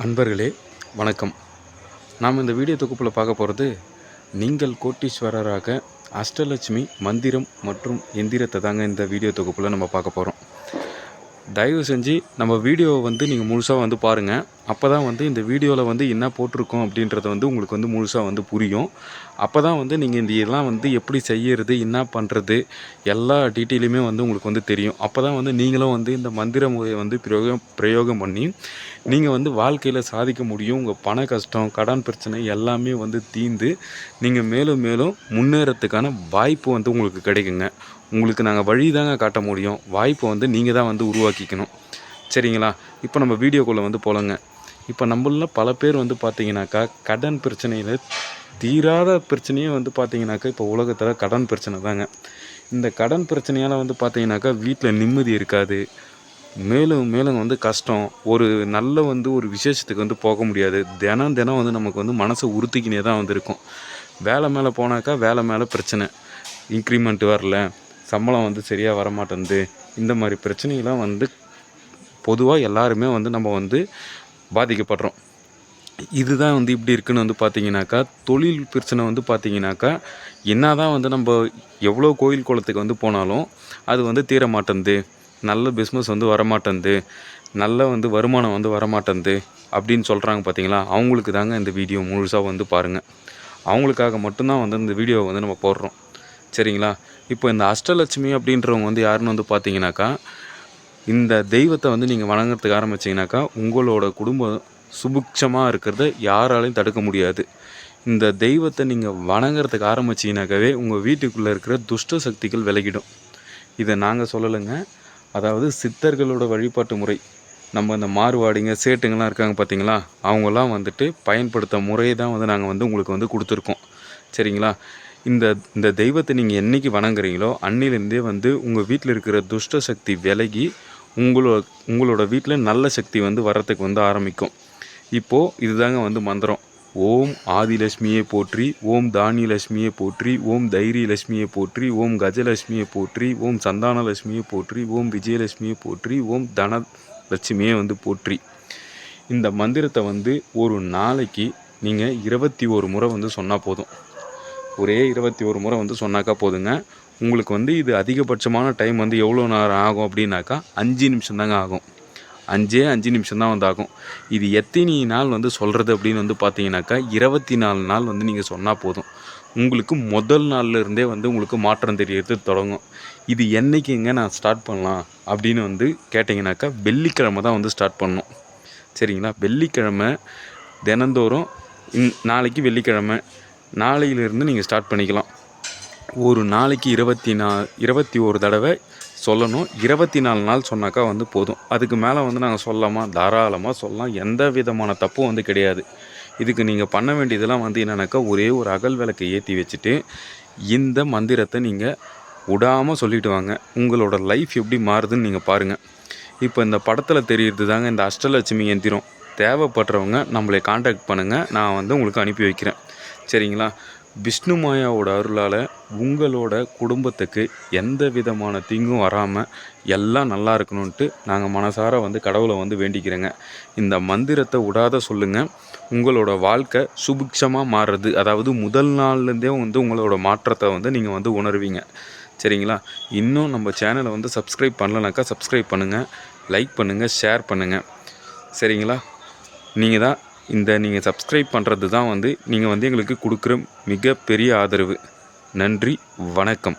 அன்பர்களே வணக்கம். நாம் இந்த வீடியோ தொகுப்பில் பார்க்க போகிறது நீங்கள் கோட்டீஸ்வரராக அஷ்டலட்சுமி மந்திரம் மற்றும் எந்திரத்தை தாங்க இந்த வீடியோ தொகுப்பில் நம்ம பார்க்க போகிறோம். தயவு செஞ்சு நம்ம வீடியோவை நீங்கள் முழுசாக பாருங்கள். அப்போ தான் இந்த வீடியோவில் என்ன போட்டிருக்கோம் அப்படின்றது உங்களுக்கு முழுசாக புரியும். அப்போ தான் நீங்கள் இந்த இதெல்லாம் எப்படி செய்கிறது, என்ன பண்ணுறது, எல்லா டீட்டெயிலுமே உங்களுக்கு தெரியும். அப்போ தான் நீங்களும் இந்த மந்திர முறையை பிரயோகம் பண்ணி நீங்கள் வாழ்க்கையில் சாதிக்க முடியும். உங்கள் பண கஷ்டம், கடன் பிரச்சனை எல்லாமே தீர்ந்து நீங்கள் மேலும் மேலும் முன்னேறத்துக்கான வாய்ப்பு உங்களுக்கு கிடைக்குங்க. உங்களுக்கு நாங்கள் வழி தாங்க காட்ட முடியும். வாய்ப்பை நீங்கள் தான் உருவாக்கிக்கணும். சரிங்களா? இப்போ நம்ம வீடியோக்குள்ளே போகலங்க. இப்போ நம்மள பல பேர் பார்த்தீங்கன்னாக்கா கடன் பிரச்சனையில் தீராத பிரச்சனையே பார்த்தீங்கன்னாக்கா இப்போ உலகத்தில் கடன் பிரச்சனை தாங்க. இந்த கடன் பிரச்சனையால் பார்த்தீங்கன்னாக்கா வீட்டில் நிம்மதி இருக்காது. மேலும் மேலும் கஷ்டம். ஒரு நல்ல ஒரு விசேஷத்துக்கு போக முடியாது. தினம் நமக்கு மனசை உறுத்திக்கினே தான் இருக்கும். வேலை மேலே போனாக்கா வேலை மேலே பிரச்சனை. இன்க்ரிமெண்ட் வரல, சம்பளம் சரியாக வரமாட்டேங்குது. இந்த மாதிரி பிரச்சனைகள்லாம் பொதுவாக எல்லாருமே நம்ம பாதிக்கப்படுறோம். இதுதான் இப்படி இருக்குன்னு பார்த்தீங்கன்னாக்கா தொழில் பிரச்சனை பார்த்தீங்கன்னாக்கா என்ன தான் நம்ம எவ்வளோ கோயில் குளத்துக்கு போனாலும் அது தீர மாட்டேங்குது. நல்ல பிஸ்னஸ் வரமாட்டேங்குது, நல்ல வருமானம் வரமாட்டேங்குது அப்படின்னு சொல்கிறாங்க பார்த்தீங்களா? அவங்களுக்கு தாங்க இந்த வீடியோ முழுசாக பாருங்கள். அவங்களுக்காக மட்டும்தான் இந்த வீடியோவை நம்ம போடுறோம். சரிங்களா? இப்போ இந்த அஷ்டலட்சுமி அப்படின்றவங்க யாருன்னு பார்த்தீங்கன்னாக்கா இந்த தெய்வத்தை நீங்கள் வணங்குறதுக்கு ஆரம்பிச்சிங்கனாக்கா உங்களோட குடும்பம் சுபிக்ஷமாக இருக்கிறத யாராலையும் தடுக்க முடியாது. இந்த தெய்வத்தை நீங்கள் வணங்குறதுக்கு ஆரம்பிச்சிங்கனாக்காவே உங்கள் வீட்டுக்குள்ளே இருக்கிற துஷ்ட சக்திகள் விலகிடும். இதை நாங்கள் சொல்லலைங்க. அதாவது சித்தர்களோட வழிபாட்டு முறை. நம்ம இந்த மார்வாடிங்க சேட்டுங்கள்லாம் இருக்காங்க பார்த்தீங்களா? அவங்களாம் பயன்படுத்த முறையை தான் நாங்கள் உங்களுக்கு கொடுத்துருக்கோம். சரிங்களா? இந்த தெய்வத்தை நீங்கள் என்றைக்கு வணங்குறீங்களோ அன்னிலேருந்தே உங்கள் வீட்டில் இருக்கிற துஷ்ட சக்தி விலகி உங்களோட வீட்டில் நல்ல சக்தி வர்றதுக்கு ஆரம்பிக்கும். இப்போது இதுதாங்க மந்திரம். ஓம் ஆதிலட்சுமியை போற்றி, ஓம் தானியலட்சுமியை போற்றி, ஓம் தைரியலட்சுமியை போற்றி, ஓம் கஜலட்சுமியை போற்றி, ஓம் சந்தானலட்சுமியை போற்றி, ஓம் விஜயலட்சுமியை போற்றி, ஓம் தனலட்சுமியை போற்றி. இந்த மந்திரத்தை ஒரு நாளைக்கு நீங்கள் 21 முறை சொன்னால் போதும். ஒரே 21 முறை சொன்னாக்கா போதுங்க. உங்களுக்கு இது அதிகபட்சமான டைம் எவ்வளோ நேரம் ஆகும் அப்படின்னாக்கா 5 நிமிஷம் தாங்க ஆகும். 5 நிமிஷம் தான் ஆகும். இது எத்தனை நாள் சொல்கிறது அப்படின்னு பார்த்தீங்கன்னாக்கா 24 நாள் நீங்கள் சொன்னால் போதும். உங்களுக்கு முதல் நாள்லேருந்தே உங்களுக்கு மாற்றம் தெரியறது தொடங்கும். இது என்றைக்குங்க நான் ஸ்டார்ட் பண்ணலாம் அப்படின்னு கேட்டிங்கனாக்கா வெள்ளிக்கிழமை தான் ஸ்டார்ட் பண்ணணும். சரிங்களா? வெள்ளிக்கிழமை தினந்தோறும் நாளைக்கு வெள்ளிக்கிழமை நாளையிலிருந்து நீங்கள் ஸ்டார்ட் பண்ணிக்கலாம். ஒரு நாளைக்கு 21 தடவை சொல்லணும். 24 நாள் சொன்னாக்கா போதும். அதுக்கு மேலே நாங்கள் சொல்லலாமா? தாராளமாக சொல்லலாம். எந்த விதமான தப்பும் கிடையாது. இதுக்கு நீங்கள் பண்ண வேண்டியதெல்லாம் என்னென்னாக்கா ஒரே ஒரு அகல் விளக்கை ஏற்றி வச்சுட்டு இந்த மந்திரத்தை நீங்கள் விடாமல் சொல்லிட்டு வாங்க. உங்களோட லைஃப் எப்படி மாறுதுன்னு நீங்கள் பாருங்கள். இப்போ இந்த படத்தில் தெரியுறது தாங்க இந்த அஷ்டலட்சுமி எந்திரம். தேவைப்படுறவங்க நம்மளை காண்டாக்ட் பண்ணுங்கள். நான் உங்களுக்கு அனுப்பி வைக்கிறேன். சரிங்களா? விஷ்ணு மாயாவோட அருளால் உங்களோட குடும்பத்துக்கு எந்த விதமான தீங்கும் வராமல் எல்லாம் நல்லா இருக்கணுன்ட்டு நாங்கள் மனசார கடவுளை வேண்டிக்கிறேங்க. இந்த மந்திரத்தை விடாத சொல்லுங்கள். உங்களோட வாழ்க்கை சுபிக்ஷமாக மாறுறது, அதாவது முதல் நாள்லேருந்தே உங்களோட மாற்றத்தை நீங்கள் உணர்வீங்க. சரிங்களா? இன்னும் நம்ம சேனலை சப்ஸ்கிரைப் பண்ணலனாக்கா சப்ஸ்கிரைப் பண்ணுங்கள், லைக் பண்ணுங்கள், ஷேர் பண்ணுங்கள். சரிங்களா? நீங்கள் சப்ஸ்கிரைப் பண்ணுறது தான் நீங்கள் எங்களுக்கு கொடுக்குற மிகப்பெரிய ஆதரவு. நன்றி, வணக்கம்.